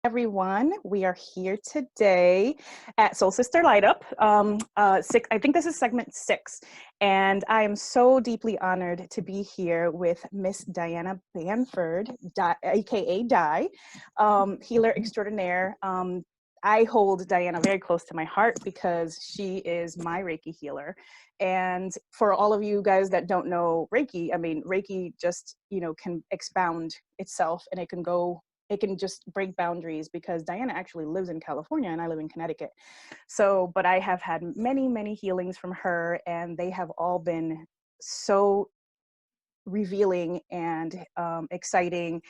everyone. We are here today at Soul Sister Light Up. I think this is segment 6, and I am so deeply honored to be here with Miss Diana Bamford, aka Di, healer extraordinaire. I hold Diana very close to my heart because she is my Reiki healer. And for all of you guys that don't know Reiki, I mean, Reiki just, can expound itself, and it can just break boundaries, because Diana actually lives in California and I live in Connecticut. So, but I have had many, many healings from her, and they have all been so revealing and exciting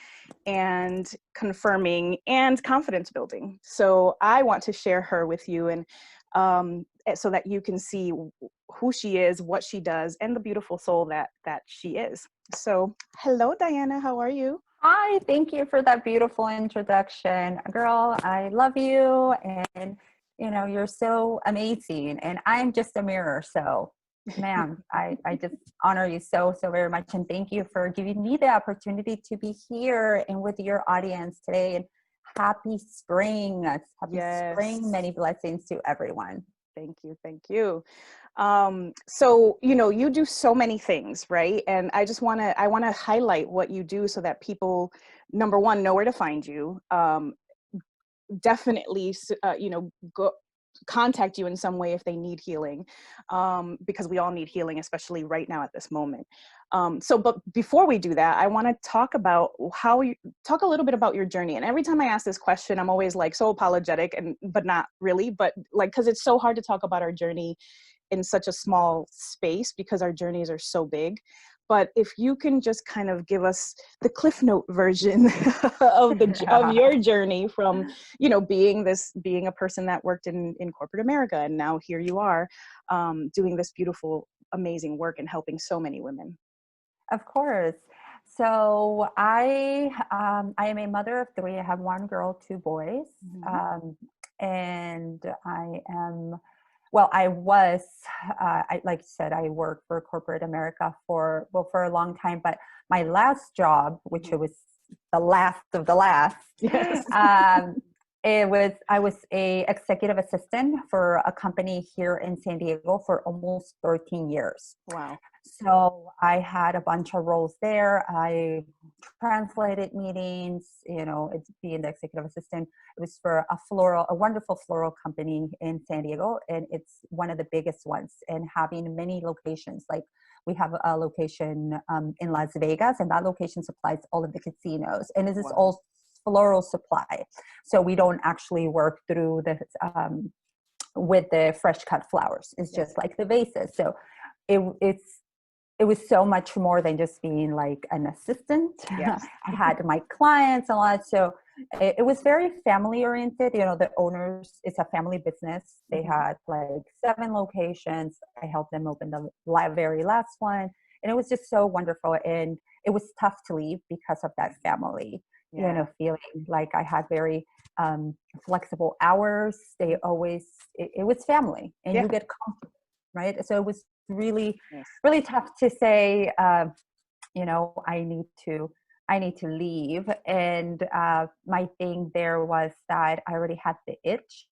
and confirming and confidence building. So I want to share her with you, and so that you can see who she is, what she does, and the beautiful soul that she is. So hello, Diana, how are you? Hi, thank you for that beautiful introduction. Girl, I love you, and you're so amazing, and I'm just a mirror. So ma'am, I just honor you so very much, and thank you for giving me the opportunity to be here and with your audience today. And happy spring. Yes. Spring, many blessings to everyone. Thank you. So you do so many things, right? And I want to highlight what you do so that people, number one, know where to find you. Definitely, go contact you in some way if they need healing, because we all need healing, especially right now at this moment. But before we do that, I want to talk about talk a little bit about your journey. And every time I ask this question, I'm always like so apologetic, but not really, but like, because it's so hard to talk about our journey in such a small space, because our journeys are so big. But if you can just kind of give us the Cliff Note version of your journey from, being a person that worked in corporate America, and now here you are, doing this beautiful, amazing work and helping so many women. Of course. So I am a mother of 3. I have 1 girl, 2 boys. Mm-hmm. And I am, like you said, I worked for corporate America for a long time, but my last job, which it was the last of the last, yes. I was a executive assistant for a company here in San Diego for almost 13 years. Wow. So I had a bunch of roles there. I translated meetings, it's being the executive assistant. It was for a wonderful floral company in San Diego, and it's one of the biggest ones, and having many locations. Like, we have a location in Las Vegas, and that location supplies all of the casinos, and this is all floral supply. So we don't actually work through with the fresh cut flowers. It's just like the vases. So it was so much more than just being like an assistant. Yes. I had my clients a lot. So it was very family oriented. The owners, it's a family business. They had like 7 locations. I helped them open the very last one. And it was just so wonderful. And it was tough to leave because of that family, feeling like I had very flexible hours. It was family, and you get comfortable, right? So it was really tough to say, I need to leave. And my thing there was that I already had the itch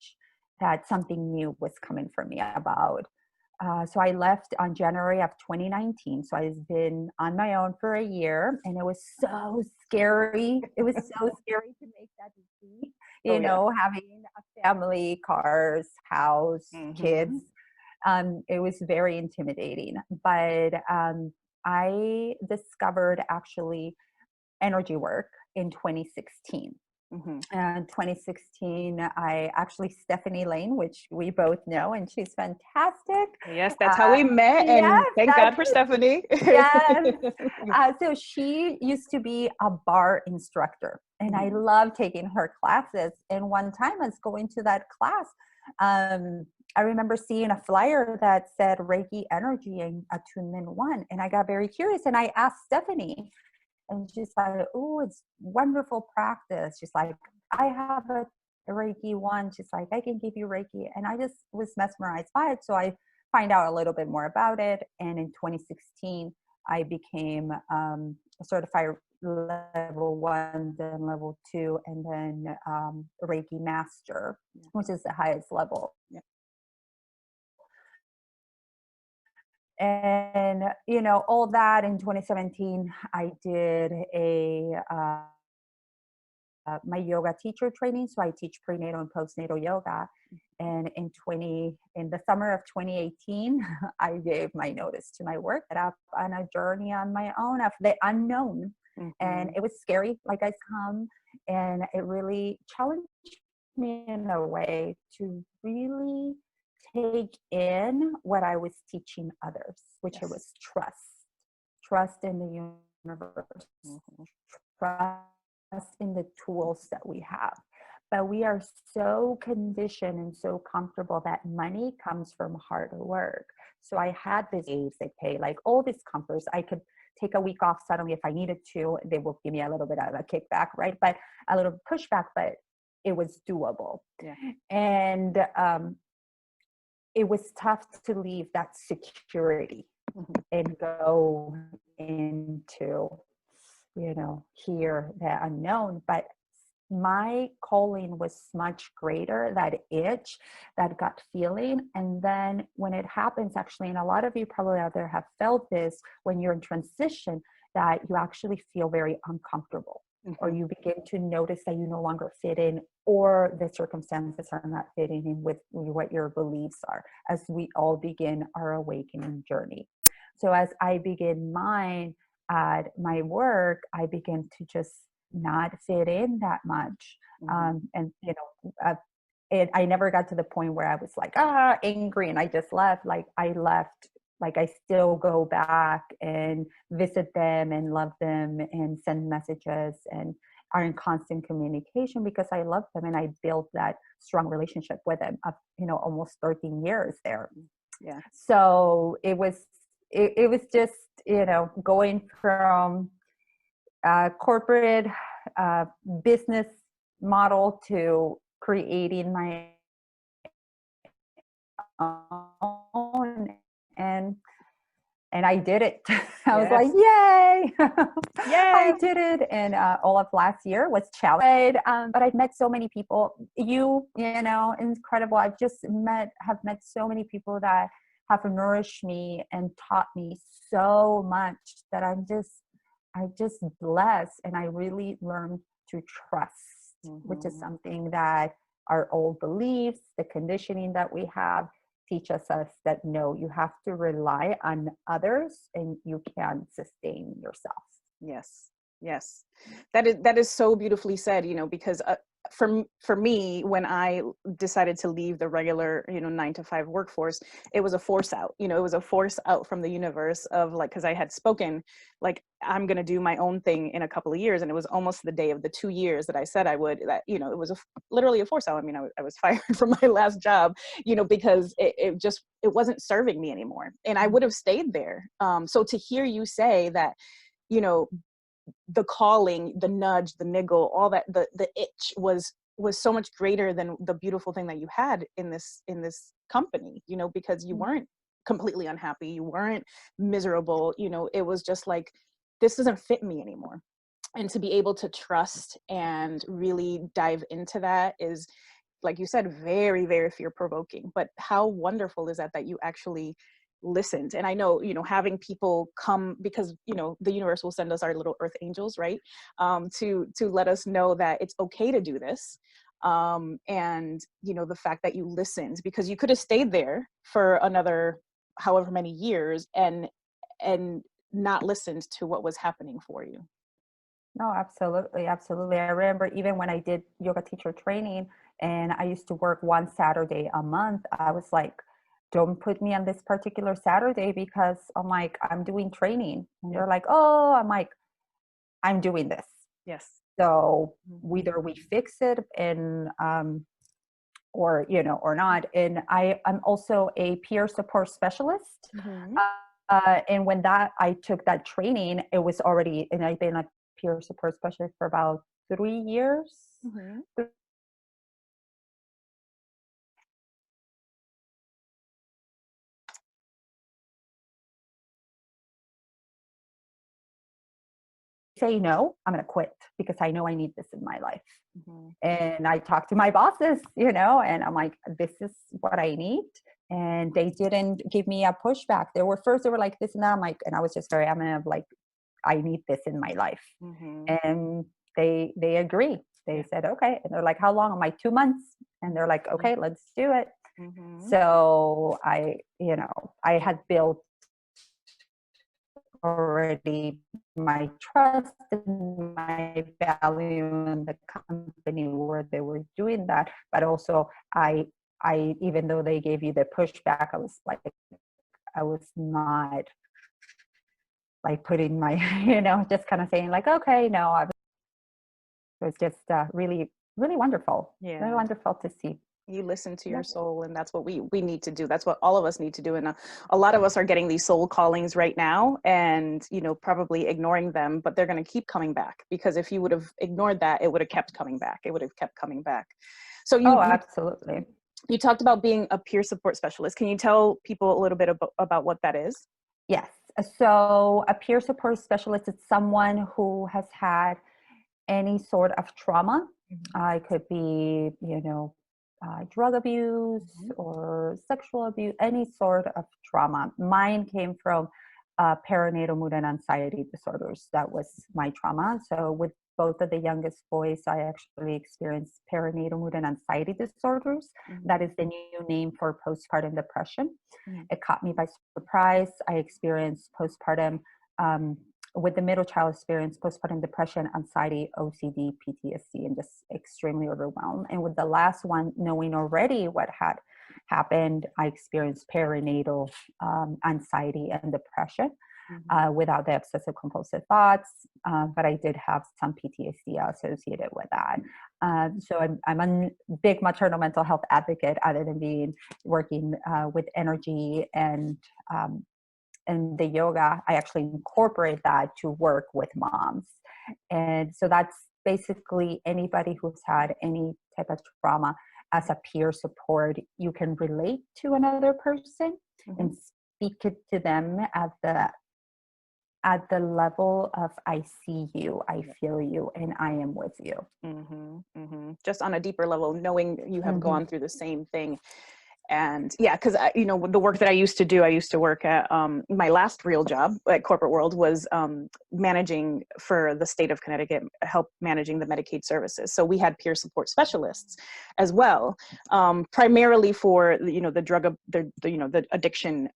that something new was coming for me about. So I left on January of 2019. So I've been on my own for a year, and it was so scary. It was so scary to make that decision, having a family, cars, house, kids. It was very intimidating, but I discovered actually energy work in 2016. And 2016, I actually, Stephanie Lane, which we both know, and she's fantastic. Yes, that's how we met, and thank God for Stephanie. Yes. So she used to be a bar instructor, and I love taking her classes. And one time I was going to that class, I remember seeing a flyer that said Reiki Energy and Attunement 1, and I got very curious, and I asked Stephanie. And she's like, oh, it's wonderful practice. She's like, I have a Reiki 1. She's like, I can give you Reiki. And I just was mesmerized by it. So I find out a little bit more about it. And in 2016, I became a certified level 1, then level 2, and then Reiki Master, which is the highest level. Yeah. And, you know, all that in 2017, I did my yoga teacher training. So I teach prenatal and postnatal yoga. And in the summer of 2018, I gave my notice to my work, got up on a journey on my own of the unknown. And it was scary, like I come, and it really challenged me in a way to really take in what I was teaching others, which it was trust in the universe, trust in the tools that we have. But we are so conditioned and so comfortable that money comes from hard work. So I had this sick pay, like all these comforts. I could take a week off suddenly if I needed to. They will give me a little bit of a kickback, right? But a little pushback, but it was doable. Yeah. And it was tough to leave that security and go into, you know, here, the unknown. But my calling was much greater, that itch, that gut feeling. And then when it happens, actually, and a lot of you probably out there have felt this when you're in transition, that you actually feel very uncomfortable, or you begin to notice that you no longer fit in, or the circumstances are not fitting in with what your beliefs are, as we all begin our awakening journey. So as I begin mine at my work, I begin to just not fit in that much. And, you know, I never got to the point where I was like, angry, and I just left. Like I left, like I still go back and visit them and love them and send messages and are in constant communication because I love them, and I built that strong relationship with them of, you know, almost 13 years there. Yeah. So it was just, you know, going from corporate business model to creating my own, and I did it. I was like, yay! I did it. And all of last year was challenging. But I've met so many people. You know, incredible. Have met so many people that have nourished me and taught me so much that I just blessed, and I really learned to trust, which is something that our old beliefs, the conditioning that we have, teaches us that no, you have to rely on others and you can sustain yourself. Yes. That is so beautifully said, you know, because for me, when I decided to leave the regular, you know, 9-to-5 workforce, it was a force out, you know, it was a force out from the universe of like, cause I had spoken, like, I'm going to do my own thing in a couple of years. And it was almost the day of the 2 years that I said I would, that, you know, it was literally a force out. I mean, I was fired from my last job, you know, because it wasn't serving me anymore, and I would have stayed there. So to hear you say that, you know, the calling, the nudge, the niggle, all that, the itch was so much greater than the beautiful thing that you had in this company, you know, because you weren't completely unhappy, you weren't miserable, you know, it was just like, this doesn't fit me anymore. And to be able to trust and really dive into that is, like you said, very, very fear-provoking. But how wonderful is that you actually listened. And I know, you know, having people come, because, you know, the universe will send us our little earth angels, right? To let us know that it's okay to do this. And, you know, the fact that you listened, because you could have stayed there for another however many years and not listened to what was happening for you. No, absolutely. Absolutely. I remember even when I did yoga teacher training and I used to work one Saturday a month, I was like, don't put me on this particular Saturday because I'm like, I'm doing training. And they're like, oh, I'm like, I'm doing this. Yes. So either we fix it and, or, you know, or not. And I'm also a peer support specialist. And when I took that training, it was already, and I've been a peer support specialist for about 3 years. say no, I'm going to quit because I know I need this in my life. Mm-hmm. And I talked to my bosses, you know, and I'm like, this is what I need. And they didn't give me a pushback. They were like this and that. I'm like, and I was just very adamant of like, I need this in my life. Mm-hmm. And they agree. They said, okay. And they're like, how long? I'm like, 2 months. And they're like, okay, let's do it. Mm-hmm. So I had built already my trust and my value in the company where they were doing that. But also I even though they gave you the pushback, I was not like putting my, you know, just kind of saying like, okay, no, it was just really, really wonderful. Yeah. Very wonderful to see. You listen to your soul, and that's what we need to do. That's what all of us need to do. And a lot of us are getting these soul callings right now and, you know, probably ignoring them, but they're going to keep coming back, because if you would have ignored that, it would have kept coming back. It would have kept coming back. So Absolutely. You talked about being a peer support specialist. Can you tell people a little bit about what that is? Yes. So a peer support specialist is someone who has had any sort of trauma. Mm-hmm. It could be, you know, drug abuse Mm-hmm. or sexual abuse, any sort of trauma. Mine came from perinatal mood and anxiety disorders. That was my trauma. So with both of the youngest boys, I actually experienced perinatal mood and anxiety disorders. Mm-hmm. That is the new name for postpartum depression. Mm-hmm. It caught me by surprise. I experienced postpartum with the middle child experience, postpartum depression, anxiety, OCD, PTSD, and just extremely overwhelmed. And with the last one, knowing already what had happened, I experienced perinatal anxiety and depression without the obsessive compulsive thoughts, but I did have some PTSD associated with that. So I'm a big maternal mental health advocate, other than working with energy and the yoga. I actually incorporate that to work with moms. And so that's basically anybody who's had any type of trauma. As a peer support, you can relate to another person and speak to them at the level of, I see you, I feel you, and I am with you. Just on a deeper level, knowing you have gone through the same thing. And yeah, because you know, the work that I used to work at my last real job at corporate world was managing for the state of Connecticut, help managing the Medicaid services. So we had peer support specialists as well, primarily for the drug, the addiction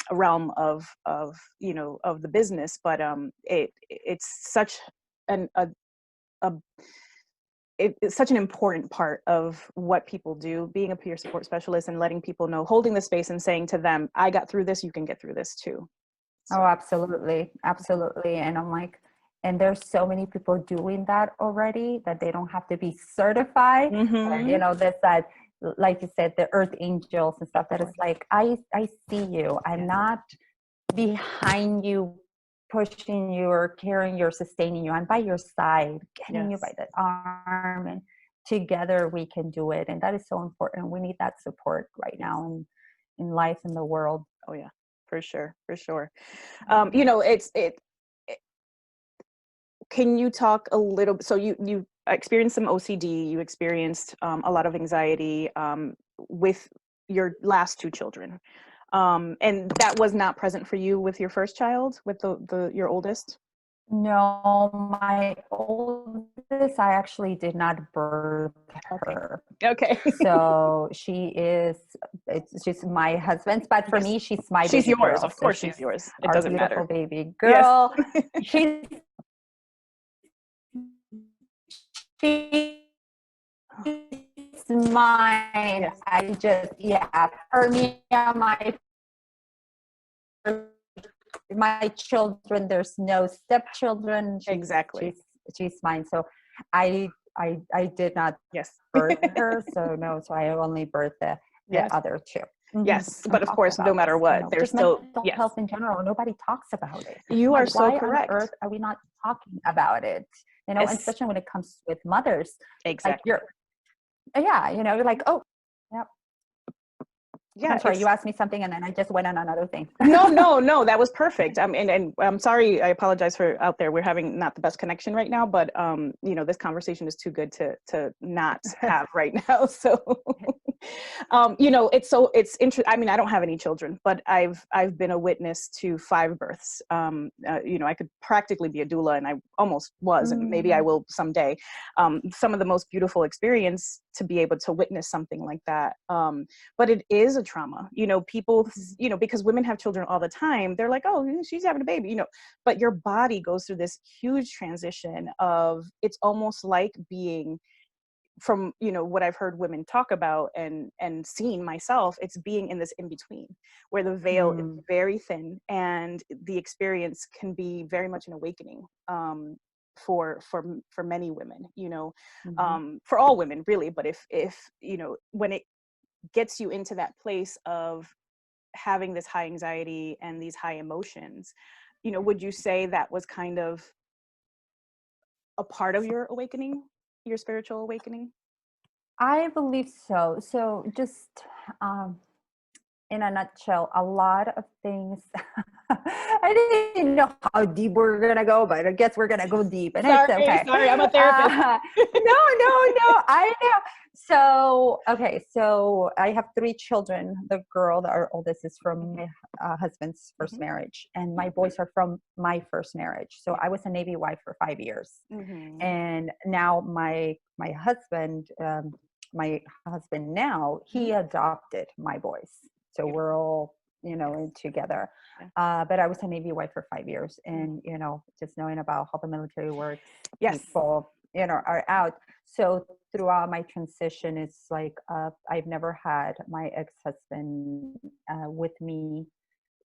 realm of the business. But it's such it's such an important part of what people do, being a peer support specialist and letting people know, holding the space and saying to them, I got through this, you can get through this too. So. Oh, absolutely. Absolutely. And I'm like, and there's so many people doing that already that they don't have to be certified. You know, there's that, like you said, the earth angels and stuff that is like, I see you. I'm not behind you, pushing you or carrying you or sustaining you. I'm by your side, getting you by the arm, and together we can do it. And that is so important. We need that support right now in life, in the world. Oh yeah, for sure. You know, can you talk a little, so you experienced some OCD, you experienced a lot of anxiety with your last two children. And that was not present for you with your first child, with your oldest? No, my oldest, I actually did not birth her. Okay. So she's my husband's, but for me, she's my baby yours. girl. Of course, she's yours. It doesn't matter. Our beautiful baby girl. She's mine. I just, for me, my children, there's no stepchildren. Exactly. She's mine. So I did not birth her. So no, so I only birthed the other two. Yes, but of course, no matter what, there's still mental health in general. Nobody talks about it. You are so correct. Why on earth are we not talking about it? You know, especially when it comes with mothers. Exactly. Like you're like, oh, Yeah, I'm sorry, you asked me something and then I just went on another thing. No, that was perfect. And I'm sorry, I apologize for out there. We're having not the best connection right now, but you know, this conversation is too good to not have right now. So, you know, it's interesting. I mean, I don't have any children, but I've been a witness to 5 births. You know, I could practically be a doula, and I almost was, and maybe I will someday. Some of the most beautiful experience to be able to witness something like that. But it is a trauma, you know, people, you know, because women have children all the time, they're like, oh, she's having a baby, you know, but your body goes through this huge transition of, it's almost like being, from, you know, what I've heard women talk about and seen myself, it's being in this in between where the veil is very thin, and the experience can be very much an awakening, for many women, you know, for all women really. But if you know, when it gets you into that place of having this high anxiety and these high emotions, you know, would you say that was kind of a part of your awakening, your spiritual awakening? I believe so. So just um, in a nutshell, a lot of things. I didn't know how deep we're gonna go, but I guess we're gonna go deep, and it's okay. Sorry, I'm a therapist. No, I know. So okay, so I have 3 children. The girl, our oldest, is from my husband's first marriage, and my boys are from my first marriage. So I was a Navy wife for 5 years, and now my husband. My husband now, he adopted my boys. So we're all, you know, in together. But I was a Navy wife for 5 years, and, you know, just knowing about how the military works, people, you know, are out. So throughout my transition, it's like, I've never had my ex-husband with me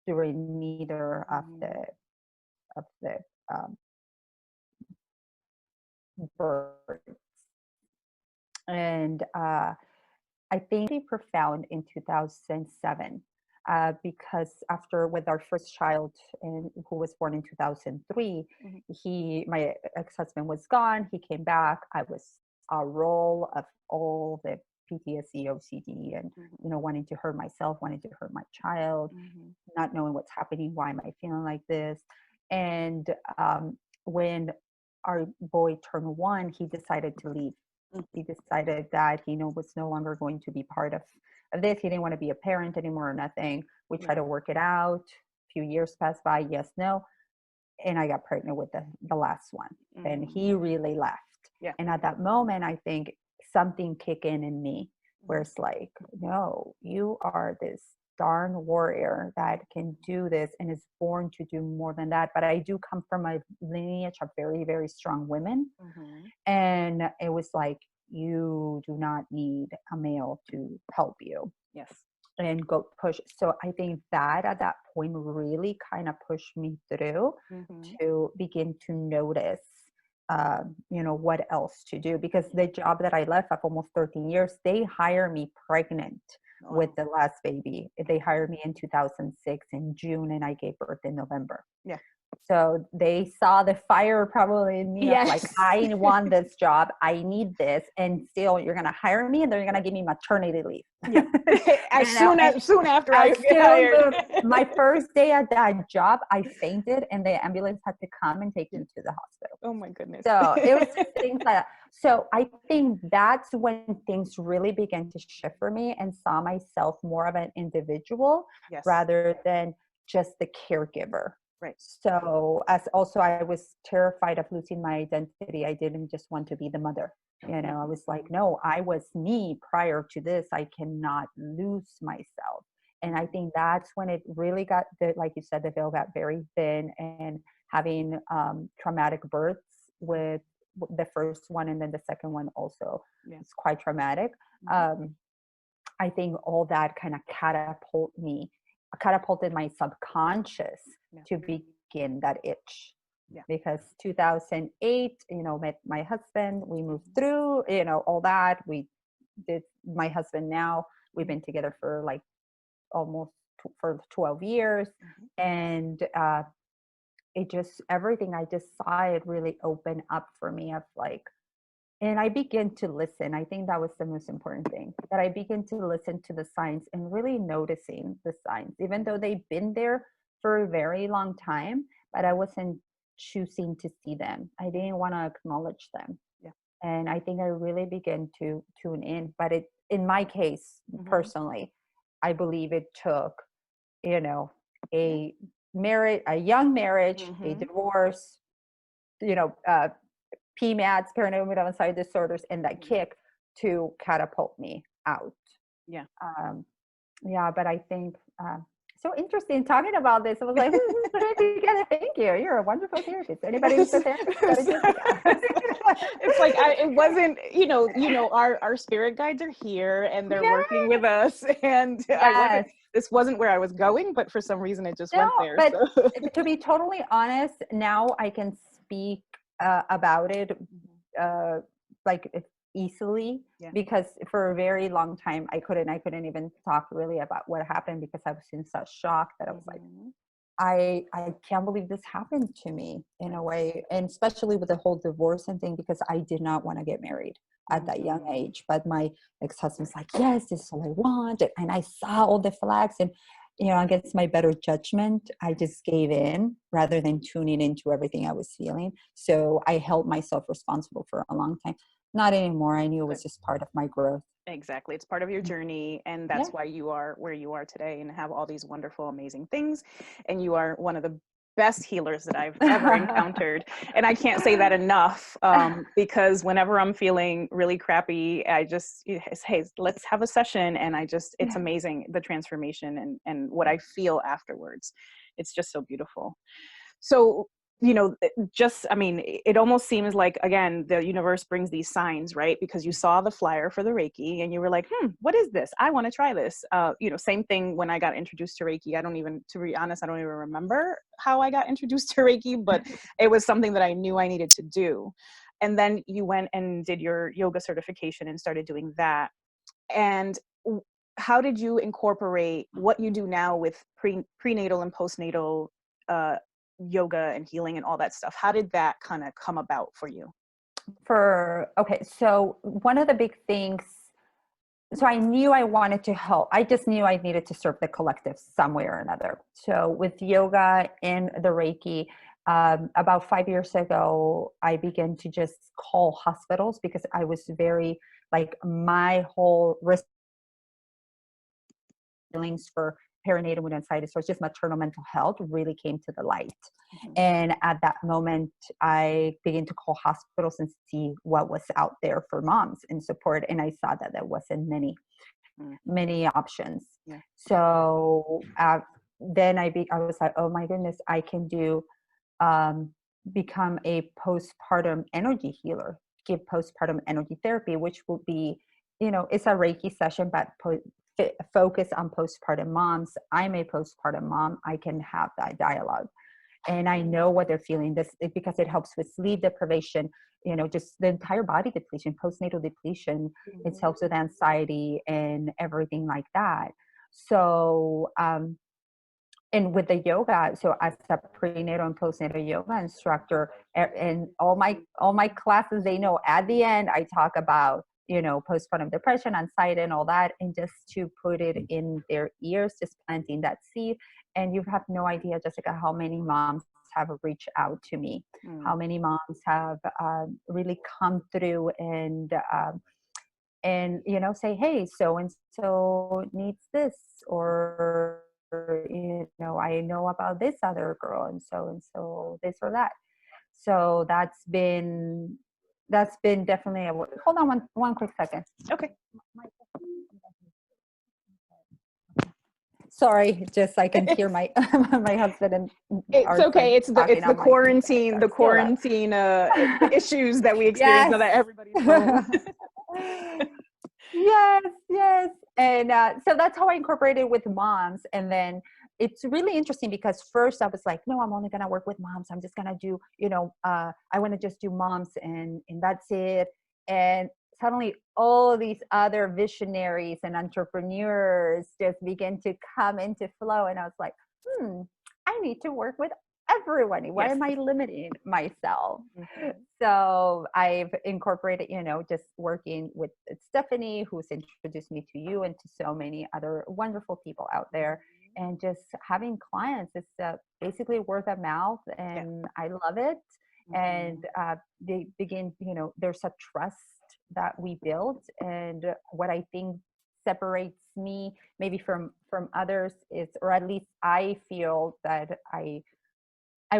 during neither of the birth. And I think pretty profound in 2007, because after with our first child, and who was born in 2003, my ex-husband was gone. He came back. I was a roll of all the PTSD, OCD, and you know, wanting to hurt myself, wanting to hurt my child, not knowing what's happening. Why am I feeling like this? And when our boy turned 1, he decided to leave. He decided that he was no longer going to be part of this. He didn't want to be a parent anymore or nothing. We tried to work it out. A few years passed by, yes, no. And I got pregnant with the last one. And he really left. And at that moment, I think something kicked in me where it's like, no, you are this darn warrior that can do this and is born to do more than that. But I do come from a lineage of very, very strong women. And it was like, you do not need a male to help you. And go push. So I think that at that point really kind of pushed me through to begin to notice, you know, what else to do. Because the job that I left of almost 13 years, they hired me pregnant with the last baby. They hired me in 2006 in June, and I gave birth in November. So they saw the fire probably in me, of like, I want this job, I need this, and still you're gonna hire me, and then you're gonna give me maternity leave. Soon after I get hired. My first day at that job, I fainted, and the ambulance had to come and take me to the hospital. Oh my goodness. So it was just things like that. So I think that's when things really began to shift for me, and saw myself more of an individual rather than just the caregiver. So as also I was terrified of losing my identity. I didn't just want to be the mother. You know, I was like, no, I was me prior to this. I cannot lose myself. And I think that's when it really got, like you said, the veil got very thin, and having traumatic births with the first one, and then the second one also it's quite traumatic. I think all that kind of catapulted my subconscious to begin that itch. Because 2008, you know, met my husband, we moved through, you know, all that. We did, my husband now, we've been together for like almost for 12 years. And it just, everything I just saw, it really opened up for me of like, and I begin to listen. I think that was the most important thing, that I begin to listen to the signs and really noticing the signs, even though they've been there for a very long time, but I wasn't choosing to see them. I didn't want to acknowledge them. Yeah. And I think I really began to tune in. But in my case, personally, I believe it took, you know, a young marriage, a divorce, you know, PMADs, perinatal mood disorders, and that kick to catapult me out. Yeah. Yeah, but I think so interesting talking about this. I was like, thank you. You're a wonderful therapist. Anybody who's a therapist, it's like it wasn't, you know, our spirit guides are here and they're working with us, and this wasn't where I was going, but for some reason it just went there. But to be totally honest, now I can speak about it like easily, because for a very long time I couldn't even talk really about what happened, because I was in such shock that I was like, I can't believe this happened to me in a way, and especially with the whole divorce and thing, because I did not want to get married at that young age, but my ex-husband's like, yes, this is all I want, and I saw all the flags, and you know, against my better judgment, I just gave in rather than tuning into everything I was feeling. So I held myself responsible for a long time. Not anymore. I knew it was just part of my growth. Exactly. It's part of your journey. And that's why you are where you are today and have all these wonderful, amazing things. And you are one of the best healers that I've ever encountered. And I can't say that enough, because whenever I'm feeling really crappy, I just, hey, let's have a session. And it's amazing, the transformation and what I feel afterwards. It's just so beautiful. So, you know, it almost seems like, again, the universe brings these signs, right? Because you saw the flyer for the Reiki and you were like, what is this? I want to try this. You know, same thing when I got introduced to Reiki. To be honest, I don't even remember how I got introduced to Reiki, but it was something that I knew I needed to do. And then you went and did your yoga certification and started doing that. And how did you incorporate what you do now with prenatal and postnatal yoga and healing and all that stuff? How did that kind of come about for you? So one of the big things, so I knew I wanted to help. I just knew I needed to serve the collective some way or another. So with yoga and the Reiki, about 5 years ago, I began to just call hospitals, because I was very, like, my whole risk feelings for perinatal mood anxiety, so it's just maternal mental health, really came to the light. And at that moment, I began to call hospitals and see what was out there for moms and support. And I saw that there wasn't many options. So then I was like, oh my goodness, I can do become a postpartum energy healer, give postpartum energy therapy, which will be, you know, it's a Reiki session, but focus on postpartum moms. I'm a postpartum mom. I can have that dialogue, and I know what they're feeling. This because it helps with sleep deprivation, you know, just the entire body depletion, postnatal depletion. It helps with anxiety and everything like that. So, and with the yoga, so as a prenatal and postnatal yoga instructor, and all my classes, they know at the end I talk about, you know, postpartum depression, anxiety, and all that, and just to put it in their ears, just planting that seed. And you have no idea, Jessica, how many moms have reached out to me, how many moms have really come through and you know, say, hey, so and so needs this, or you know, I know about this other girl, and so this or that. So that's been definitely hold on one quick second. Okay. Sorry, just I can hear my my husband and it's okay. It's the quarantine issues that we experience now that everybody's home. Yes. And so that's how I incorporated with moms. And then it's really interesting because first I was like, no, I'm only going to work with moms. I'm just going to do, you know, I want to just do moms and that's it. And suddenly all of these other visionaries and entrepreneurs just begin to come into flow. And I was like, I need to work with everyone. Why Yes. am I limiting myself? Mhm. So I've incorporated, just working with Stephanie, who's introduced me to you and to so many other wonderful people out there. And just having clients is basically word of mouth, and I love it. And they begin, there's a trust that we build. And what I think separates me maybe from others is, or at least I feel that I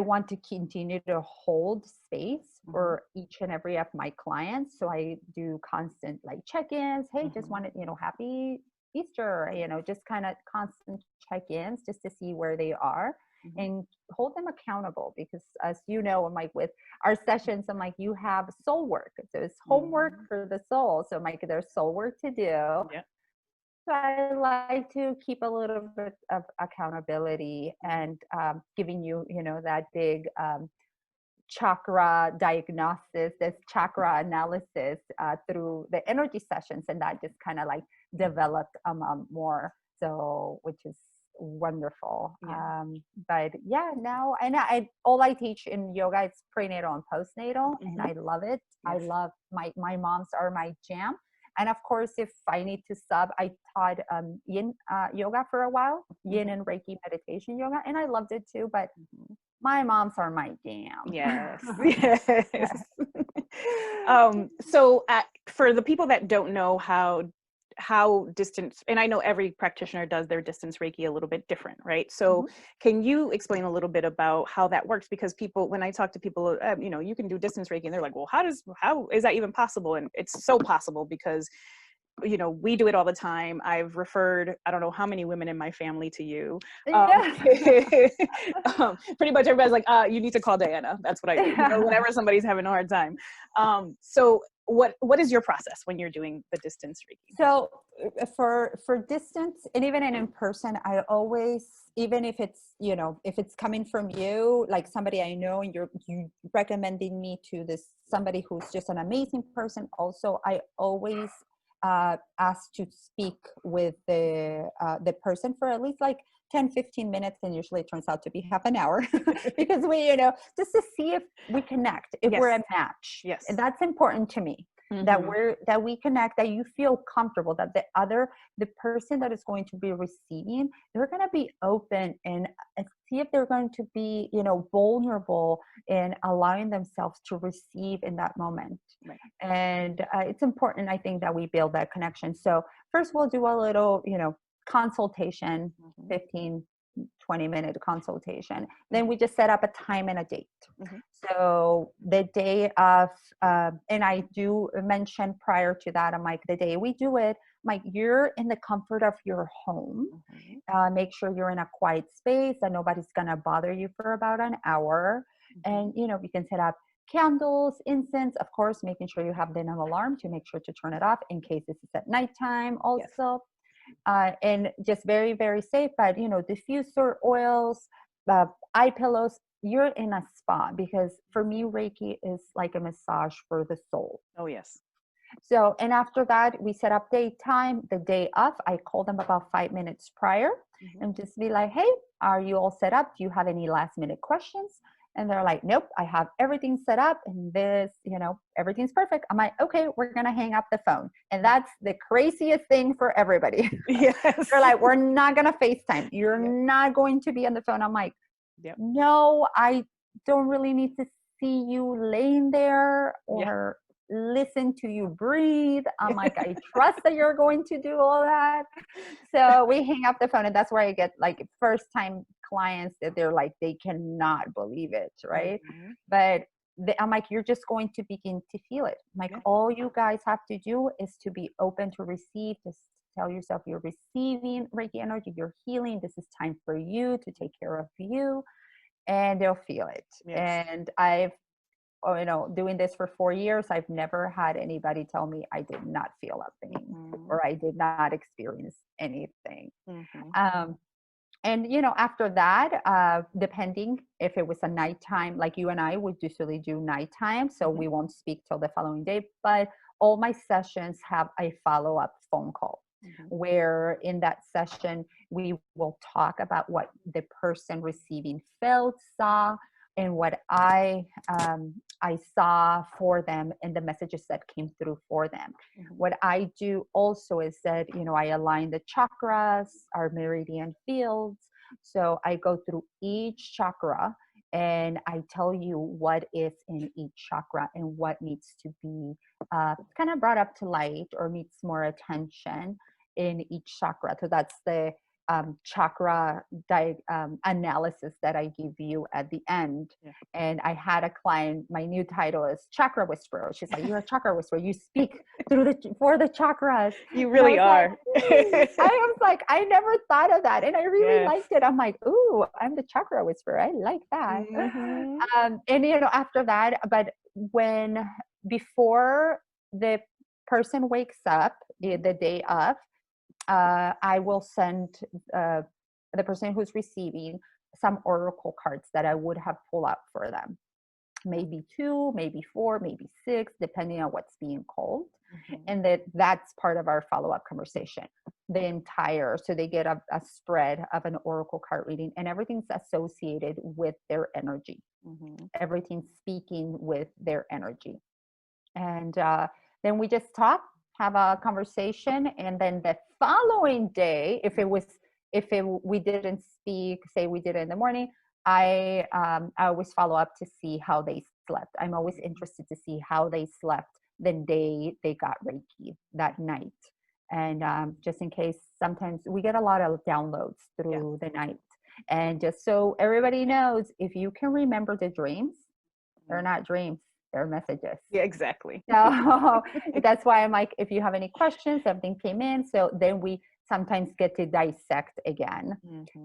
want to continue to hold space for each and every of my clients. So I do constant like check-ins. Hey, just wanted, happy Easter, just kind of constant check-ins just to see where they are and hold them accountable. Because as you know, I'm like with our sessions, I'm like, you have soul work. So it's homework for the soul. So I'm like, there's soul work to do. Yeah. So I like to keep a little bit of accountability and giving you, that big chakra diagnosis, this chakra analysis through the energy sessions, and that just kind of like developed more. So, which is wonderful. Yeah. But yeah, now all I teach in yoga is prenatal and postnatal, and I love it. I love my moms are my jam. And of course, if I need to sub, I taught yin yoga for a while, yin and Reiki meditation yoga, and I loved it too. But my moms are my jam. Yes. Yes. So for the people that don't know how distance, and I know every practitioner does their distance Reiki a little bit different, right? So can you explain a little bit about how that works? Because people, when I talk to people, you can do distance Reiki, and they're like, well, how is that even possible? And it's so possible because we do it all the time. I've referred, I don't know how many women in my family to you. Pretty much everybody's like, you need to call Diana. That's what I do. Whenever somebody's having a hard time. So what is your process when you're doing the distance Reiki? So for distance and even in person, I always, even if it's, if it's coming from you, like somebody I know, and you recommending me to somebody who's just an amazing person. Also, I always asked to speak with the person for at least like 10-15 minutes, and usually it turns out to be half an hour because we just to see if we connect, if we're a match. Yes. And that's important to me, that we connect, that you feel comfortable, that the person that is going to be receiving, they're going to be open and see if they're going to be vulnerable in allowing themselves to receive in that moment. Right. And it's important, I think, that we build that connection. So first we'll do a little consultation, 15-20 minute consultation. Then we just set up a time and a date. So the day of and I do mention prior to that, I'm like, the day we do it, like, you're in the comfort of your home. Make sure you're in a quiet space, that nobody's gonna bother you for about an hour. And you can set up candles, incense, of course, making sure you have the alarm to make sure to turn it off in case this is at nighttime also. And just very, very safe. But diffuser oils, eye pillows, you're in a spa, because for me, Reiki is like a massage for the soul. Oh, yes. So, and after that, we set up daytime, the day of. I call them about 5 minutes prior and just be like, hey, are you all set up? Do you have any last minute questions? And they're like, nope, I have everything set up, and this, everything's perfect. I'm like, okay, we're going to hang up the phone. And that's the craziest thing for everybody. Yes. They're like, we're not going to FaceTime. You're not going to be on the phone. I'm like, no, I don't really need to see you laying there or listen to you breathe. I'm like, I trust that you're going to do all that. So we hang up the phone, and that's where I get like first time clients that they're like, they cannot believe it, right? But I'm like, you're just going to begin to feel it. Like, all you guys have to do is to be open to receive, just tell yourself you're receiving Reiki energy, you're healing, this is time for you to take care of you, and they'll feel it. And I've doing this for 4 years, I've never had anybody tell me I did not feel a thing or I did not experience anything. And after that, depending if it was a nighttime, like you and I would usually do nighttime, so we won't speak till the following day, but all my sessions have a follow-up phone call where in that session We will talk about what the person receiving felt, saw, and what I saw for them, and the messages that came through for them. What I do also is that, I align the chakras, our meridian fields. So I go through each chakra and I tell you what is in each chakra and what needs to be kind of brought up to light or needs more attention in each chakra. So that's the chakra analysis that I give you at the end. Yeah. And I had a client, my new title is Chakra Whisperer. She's like, you're a chakra whisperer. You speak for the chakras. You really are. Like, I was like, I never thought of that. And I really liked it. I'm like, ooh, I'm the chakra whisperer. I like that. And, after that, but before the person wakes up, the day of, I will send the person who's receiving some oracle cards that I would have pulled out for them. Maybe 2, maybe 4, maybe 6, depending on what's being called. And that's part of our follow-up conversation. So they get a spread of an oracle card reading, and everything's associated with their energy. Everything's speaking with their energy. And then we just talk, have a conversation, and then the following day, we didn't speak, say we did it in the morning, I always follow up to see how they slept. I'm always interested to see how they slept the day they got Reiki that night. And just in case, sometimes we get a lot of downloads through the night. And just so everybody knows, if you can remember the dreams, they're not dreams. They're messages. Yeah, exactly. So that's why I'm like, if you have any questions, something came in. So then we sometimes get to dissect again.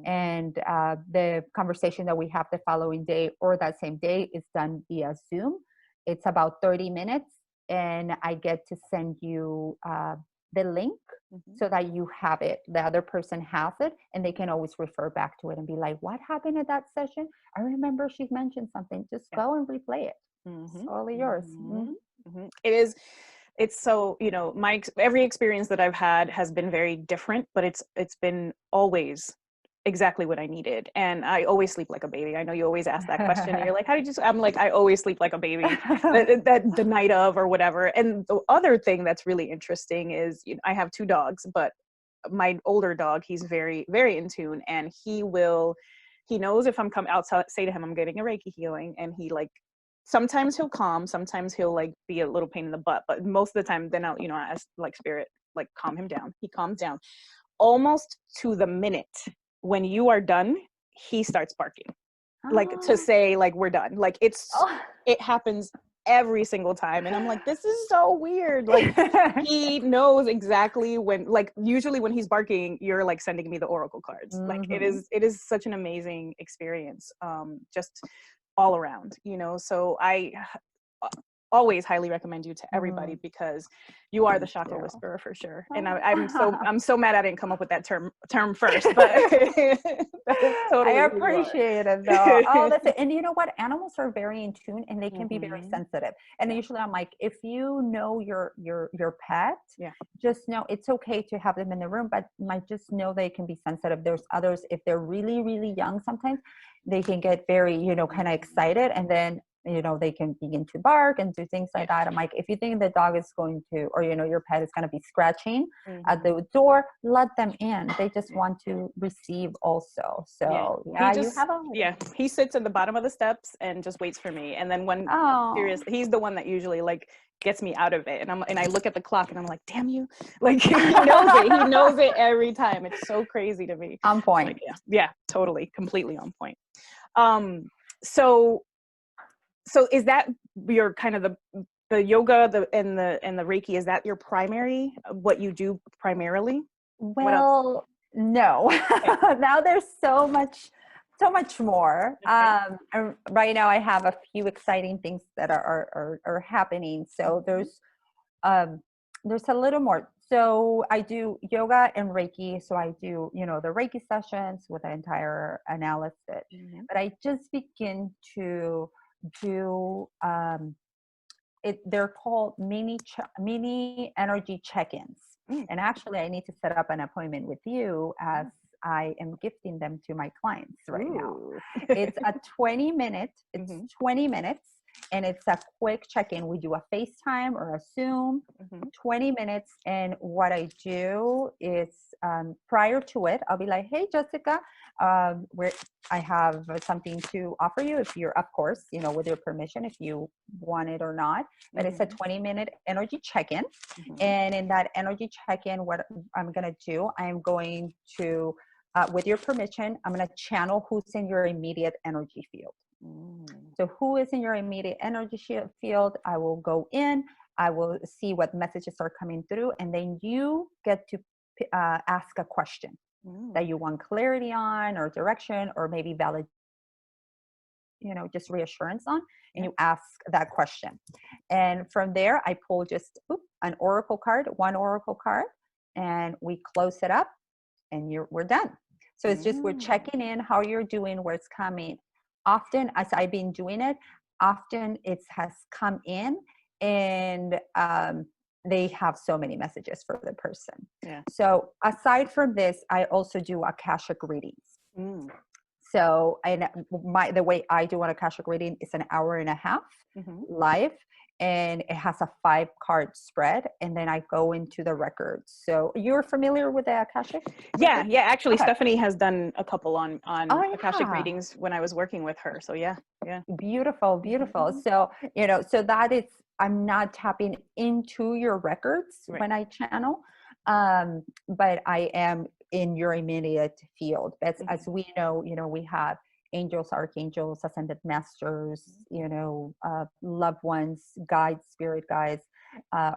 And the conversation that we have the following day or that same day is done via Zoom. It's about 30 minutes. And I get to send you the link so that you have it. The other person has it, and they can always refer back to it and be like, what happened at that session? I remember she mentioned something. Just go and replay it. It's totally yours. It's so, every experience that I've had has been very different, but it's been always exactly what I needed. And I always sleep like a baby. I know you always ask that question. And you're like, how did you? I'm like, I always sleep like a baby that the night of or whatever. And the other thing that's really interesting is, I have 2 dogs, but my older dog, he's very, very in tune, and he knows if I'm coming out, say to him, I'm getting a Reiki healing, and he sometimes he'll calm, sometimes he'll be a little pain in the butt, but most of the time then I'll, ask spirit, calm him down. He calms down almost to the minute. When you are done, he starts barking, to say we're done. It happens every single time. And I'm like, this is so weird. He knows exactly when, usually when he's barking, you're sending me the oracle cards. It is such an amazing experience. Just all around, so I always highly recommend you to everybody because you are the chakra whisperer for sure. And I'm so mad I didn't come up with that term first, but totally I appreciate it though. Oh, that's it. And you know what? Animals are very in tune, and they can be very sensitive. And usually I'm like, if you know your pet, just know it's okay to have them in the room, but just know they can be sensitive. There's others, if they're really, really young, sometimes they can get very, kind of excited, and then they can begin to bark and do things like that. I'm like, if you think the dog is going to, or your pet is going to be scratching at the door, let them in. They just want to receive also. So he sits at the bottom of the steps and just waits for me. And then when seriously, he's the one that usually gets me out of it. And I look at the clock and I'm like, damn you. He knows it. He knows it every time. It's so crazy to me. On point. Totally, completely on point. So is that your kind of the yoga and the Reiki, is that your primary, what you do primarily? Well, no. Okay. Now there's so much more. Okay. Right now I have a few exciting things that are happening. So there's a little more. So I do yoga and Reiki. So I do, the Reiki sessions with the entire analysis, but I just begin to do they're called mini energy check-ins. And actually I need to set up an appointment with you as I am gifting them to my clients right now. Ooh. It's a 20-minute, it's Mhm. 20 minutes, and it's a quick check-in. We do a FaceTime or a Zoom, 20 minutes. And what I do is prior to it, I'll be like, hey, Jessica, I have something to offer you if you're, of course, you know, with your permission, if you want it or not. But it's a 20-minute energy check-in. And in that energy check-in, what I'm going to do, I'm going to, with your permission, I'm going to channel who's in your immediate energy field. So who is in your immediate energy field? I will go in, I will see what messages are coming through, and then you get to ask a question that you want clarity on, or direction, or maybe valid, you know, just reassurance on, and you ask that question. And from there, I pull just an oracle card, one oracle card, and we close it up, and we're done. So it's just, we're checking in how you're doing, where it's coming. Often, as I've been doing it, often it has come in, and they have so many messages for the person. Yeah. So aside from this, I also do Akashic readings. So the way I do an Akashic reading is an hour and a half live, and it has a 5-card spread, and then I go into the records. So you're familiar with the Akashic? Yeah. Actually, okay. Stephanie has done a couple on Akashic readings when I was working with her. So yeah. Beautiful. So, you know, so that is, I'm not tapping into your records when I channel, but I am in your immediate field. As we know, you know, we have angels, archangels, ascended masters, you know, loved ones, guides, spirit guides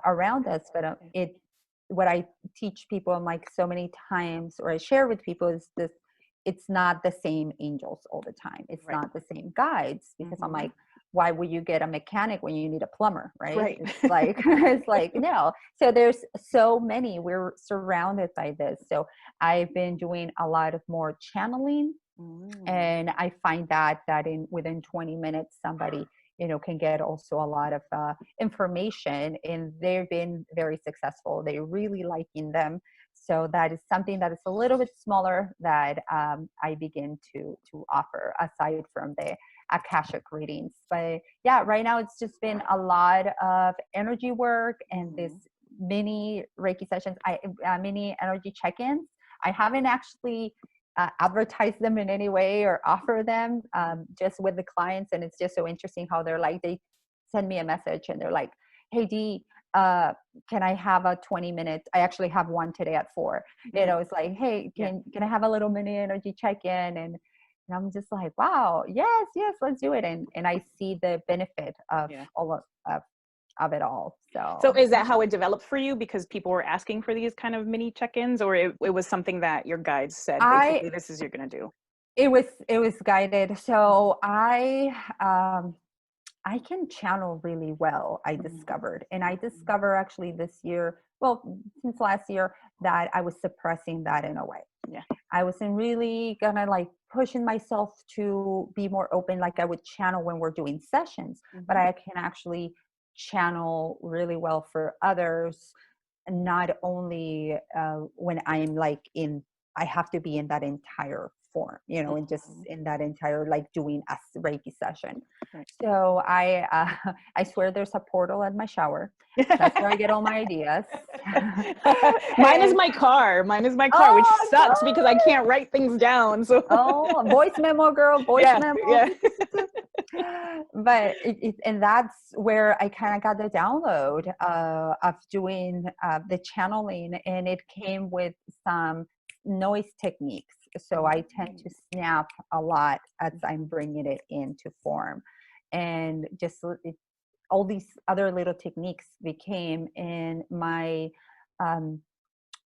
around us. But what I teach people, like so many times, or I share with people, is this: it's not the same angels all the time. It's not the same guides, because I'm like, why would you get a mechanic when you need a plumber, right? It's like, no. So there's so many, we're surrounded by this. So I've been doing a lot of more channeling, and I find that within 20 minutes, somebody, you know, can get also a lot of information, and they've been very successful. They're really liking them. So that is something that is a little bit smaller that I begin to offer, aside from the Akashic readings. But yeah, right now it's just been a lot of energy work and this mini Reiki sessions, mini energy check-ins. I haven't actually advertised them in any way or offer them, just with the clients. And it's just so interesting how they're like, they send me a message and they're like, hey Dee, can I have a 20-minute? I actually have one today at 4. You know, it's like, hey, can I have a little mini energy check-in? And I'm just like, wow, yes, let's do it. And I see the benefit of all of it all. So is that how it developed for you? Because people were asking for these kind of mini check-ins, or it was something that your guides said, basically, this is you're going to do? It was guided. So I can channel really well, I discovered. And I discovered actually this year, well, since last year, that I was suppressing that in a way. Yeah. I wasn't really gonna like pushing myself to be more open like I would channel when we're doing sessions, but I can actually channel really well for others, not only when I'm like I have to be in that entire form, you know, and just in that entire, like doing a Reiki session. Right. So I swear there's a portal at my shower. That's where I get all my ideas. Mine is my car, which sucks because I can't write things down. So voice memo, girl, voice memo. Yeah. But and that's where I kind of got the download of doing the channeling, and it came with some noise techniques. So I tend to snap a lot as I'm bringing it into form, and just all these other little techniques became in my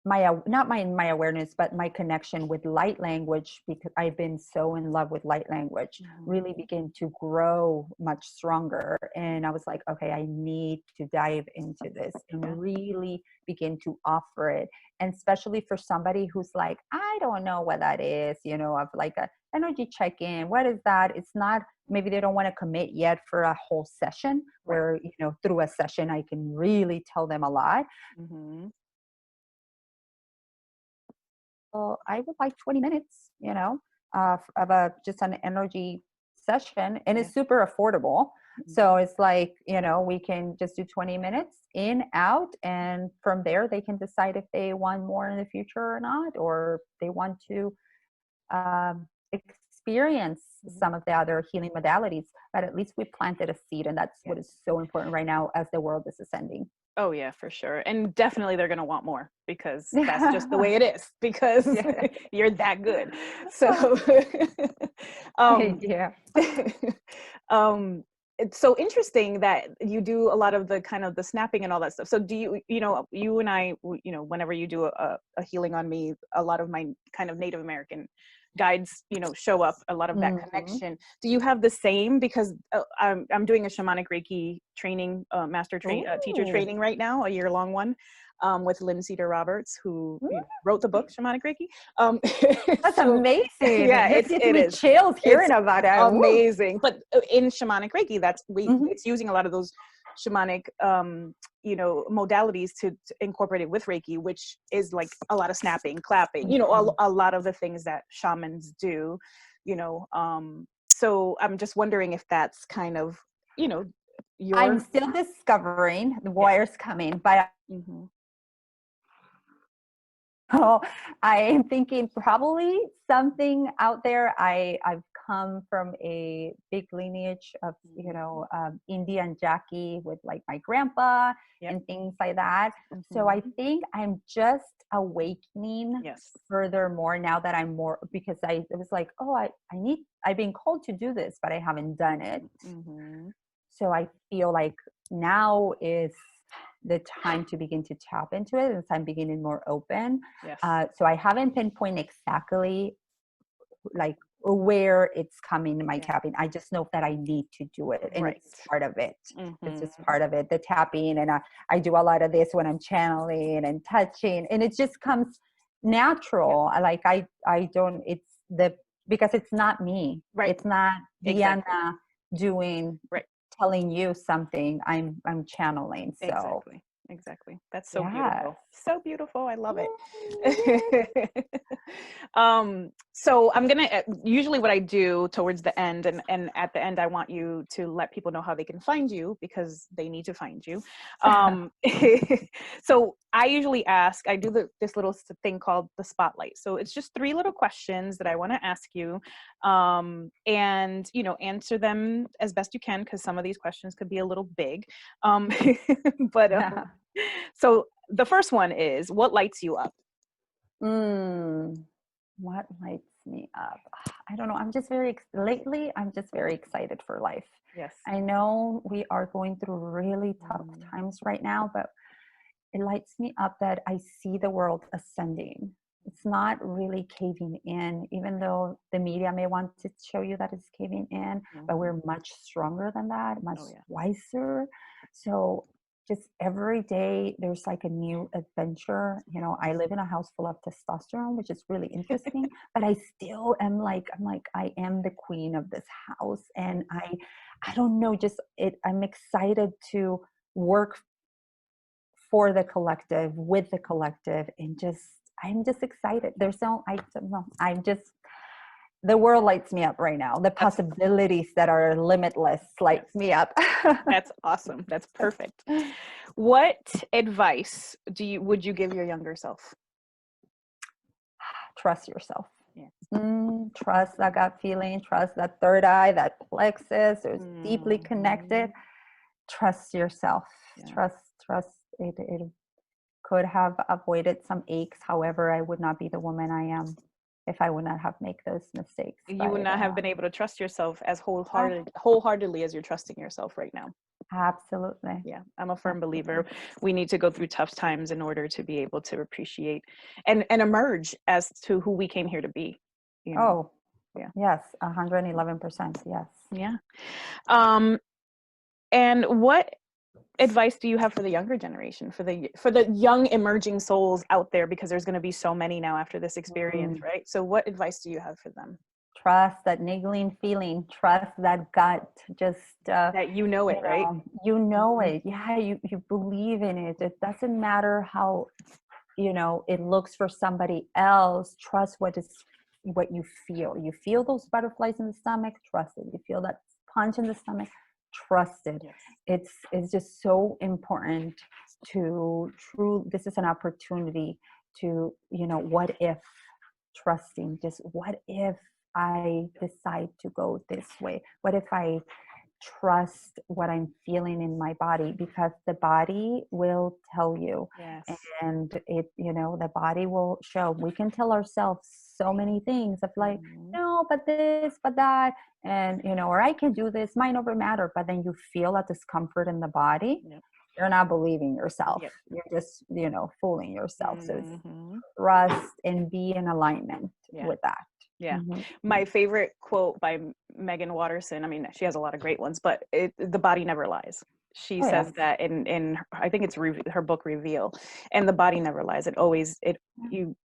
not my awareness, but my connection with light language, because I've been so in love with light language, really began to grow much stronger. And I was like, okay, I need to dive into this and really begin to offer it. And especially for somebody who's like, I don't know what that is, you know, of like a energy check-in. What is that? It's not, maybe they don't want to commit yet for a whole session where, you know, through a session, I can really tell them a lot. I would like 20 minutes, of just an energy session, and it's super affordable. So it's like, we can just do 20 minutes in, out, and from there they can decide if they want more in the future or not, or they want to experience some of the other healing modalities. But at least we planted a seed, and that's what is so important right now as the world is ascending. Oh yeah, for sure. And definitely they're going to want more, because that's just the way it is, because you're that good. So, yeah. It's so interesting that you do a lot of the kind of the snapping and all that stuff. So do you, you and I, whenever you do a healing on me, a lot of my kind of Native American guides, show up, a lot of that connection. Do you have the same? Because I'm doing a Shamanic Reiki training, teacher training right now, a year-long one, with Lynn Cedar Roberts, who wrote the book Shamanic Reiki. That's amazing. Yeah, it is chills hearing about it. Amazing. But in Shamanic Reiki, it's using a lot of those shamanic modalities to incorporate it with Reiki, which is like a lot of snapping, clapping, a lot of the things that shamans do, so I'm just wondering if that's kind of, I'm still discovering the wires coming, but oh, I am thinking probably something out there. I've come from a big lineage of, Indian Jackie with like my grandpa and things like that. So I think I'm just awakening furthermore now that I'm more, because it was like, I've been called to do this, but I haven't done it. So I feel like now is the time to begin to tap into it, and I'm beginning more open. So I haven't pinpointed exactly like where it's coming in my tapping. I just know that I need to do it, and it's part of it. It's just part of it, the tapping. And I do a lot of this when I'm channeling and touching, and it just comes natural. Like I don't, because it's not me. It's not Diana doing telling you something. I'm channeling. So exactly. That's so beautiful. So beautiful. I love it. So I'm gonna, usually what I do towards the end, and at the end I want you to let people know how they can find you, because they need to find you. So I usually I do this little thing called the spotlight. So it's just 3 little questions that I want to ask you, and answer them as best you can, because some of these questions could be a little big. But so the first one is, what lights you up? What lights me up? I don't know. Lately, I'm just very excited for life. Yes. I know we are going through really tough times right now, but it lights me up that I see the world ascending. It's not really caving in, even though the media may want to show you that it's caving in, but we're much stronger than that, much wiser. So just every day there's like a new adventure. I live in a house full of testosterone, which is really interesting, but I still am like, I am the queen of this house. And I don't know, I'm excited to work for the collective, with the collective, and I'm just excited. The world lights me up right now. The possibilities that are limitless lights me up. That's awesome. That's perfect. What advice would you give your younger self? Trust yourself. Trust that gut feeling, trust that third eye, that plexus, it's deeply connected. Trust yourself. Trust it could have avoided some aches. However, I would not be the woman I am if I would not have made those mistakes. You would not have been able to trust yourself as wholeheartedly as you're trusting yourself right now. Absolutely. Yeah, I'm a firm believer. We need to go through tough times in order to be able to appreciate and emerge as to who we came here to be. Oh, yeah. Yes, 111%. Yes. Yeah. And what advice do you have for the younger generation, for the young emerging souls out there, because there's going to be so many now after this experience, right? So what advice do you have for them? Trust that niggling feeling, trust that gut, just that right? You know it. Yeah, you believe in it. It doesn't matter how you know, it looks for somebody else, trust what you feel. You feel those butterflies in the stomach, trust it. You feel that punch in the stomach, trust it. Yes. It's just so important to this is an opportunity to, you know, what if, trusting, just what if I decide to go this way? What if I trust what I'm feeling in my body? Because the body will tell you. Yes. And it, you know, the body will show. We can tell ourselves so many things of like, no, but this, but that, and, you know, or I can do this, might never matter. But then you feel that discomfort in the body. Yep. You're not believing yourself. Yep. You're just, you know, fooling yourself. So it's Mm-hmm. trust and be in alignment with that. Yeah. Mm-hmm. My favorite quote by Megan Watterson, I mean, she has a lot of great ones, but the body never lies. She says that in I think it's her book Reveal, and the body never lies.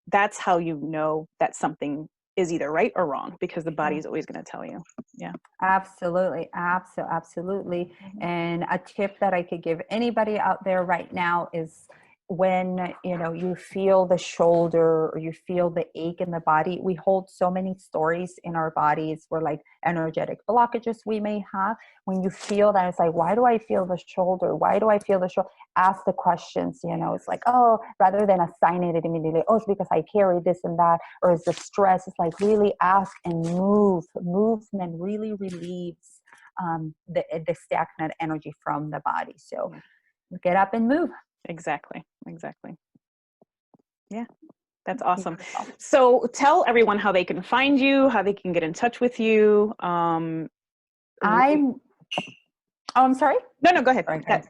That's how you know that something is either right or wrong, because the body is always going to tell you. Yeah. Absolutely. Absolutely. And a tip that I could give anybody out there right now is when, you know, you feel the shoulder or you feel the ache in the body, we hold so many stories in our bodies where like energetic blockages we may have. When you feel that, it's like, why do I feel the shoulder? Why do I feel the shoulder? Ask the questions, you know, it's like, oh, rather than assigning it immediately, oh, it's because I carry this and that, or is the stress, it's like really ask and move. Movement really relieves the stagnant energy from the body. So get up and move. Exactly. Yeah, that's awesome. So tell everyone how they can find you, how they can get in touch with you. I'm sorry. No, go ahead. Okay.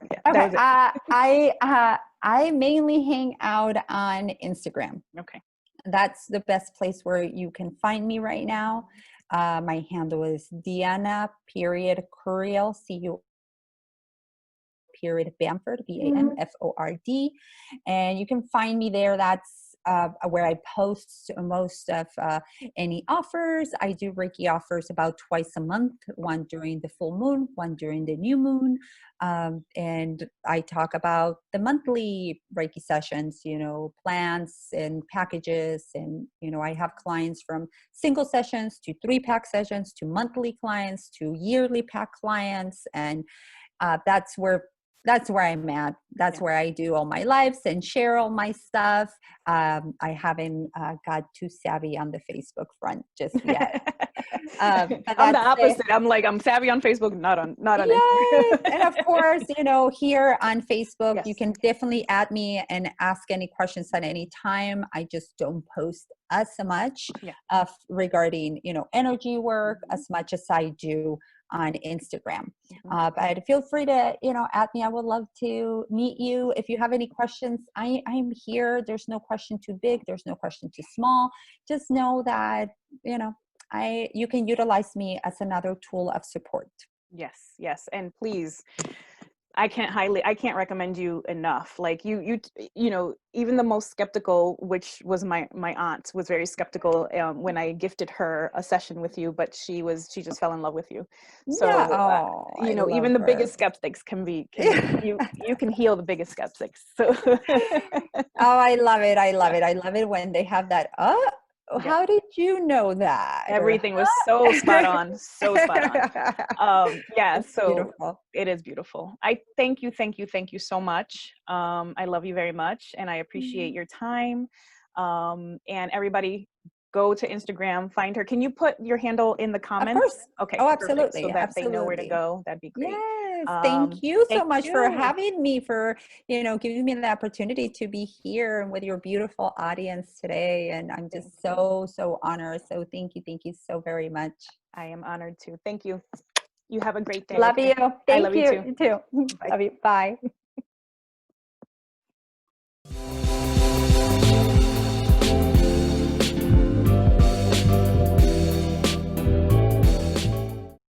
I mainly hang out on Instagram. Okay. That's the best place where you can find me right now. My handle is Diana Curiel, Bamford, Bamford. And you can find me there. That's where I post most of any offers. I do Reiki offers about twice a month, one during the full moon, one during the new moon. And I talk about the monthly Reiki sessions, you know, plans and packages. And, you know, I have clients from single sessions to 3-pack sessions to monthly clients to yearly pack clients. And that's where I'm at. That's where I do all my lives and share all my stuff. I haven't got too savvy on the Facebook front just yet. But I'm the opposite. I'm savvy on Facebook, not on Instagram. And of course, you know, here on Facebook, you can definitely add me and ask any questions at any time. I just don't post as much regarding, you know, energy work as much as I do on Instagram. But feel free to, you know, add me. I would love to meet you. If you have any questions, I'm here. There's no question too big. There's no question too small. Just know that, you know, you can utilize me as another tool of support. Yes. And please, I can't recommend you enough. Like you know, even the most skeptical, which was my aunt, was very skeptical when I gifted her a session with you, but she just fell in love with you. So you know, even the biggest skeptics you can heal the biggest skeptics. So I love it. I love it when they have that, how did you know that? Everything was so spot on. So Beautiful. It is beautiful. I thank you so much. I love you very much, and I appreciate your time. And everybody, go to Instagram, find her. Can you put your handle in the comments? Of course. Okay. Oh, perfect. absolutely. So that they know where to go. That'd be great. Yes. Thank you so much for having me, for, you know, giving me the opportunity to be here with your beautiful audience today. And I'm just so honored. So thank you so very much. I am honored too. Thank you. You have a great day. Love you. I love you too. You too. Love you. Bye.